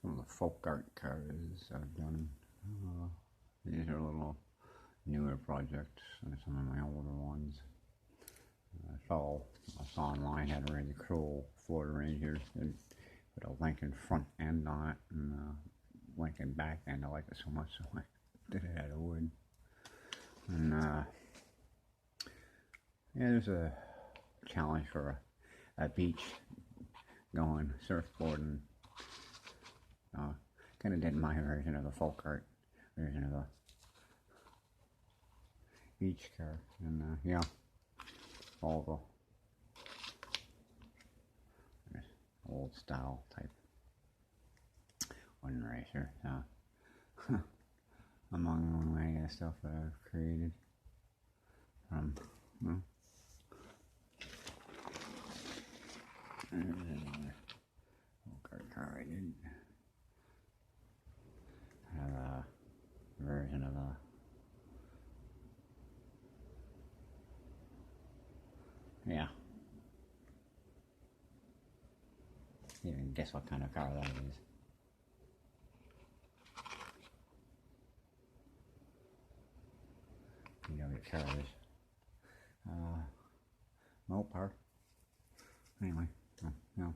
some of the folk art cars I've done. These are a little newer projects than some of my older ones. I saw online had a really cool Florida Ranger and put a Lincoln front end on it and a Lincoln back end. I liked it so much, so I did it out of wood. And yeah, there's a challenge for a beach going surfboarding. Kind of did my version of the folk art version of a beach car, and yeah, all the old style type one racer. Among the stuff that I've created from, well, there's another folk car I did. Have a version of a yeah. You can guess what kind of car that is. You know what car it is. Mopar. Anyway, no.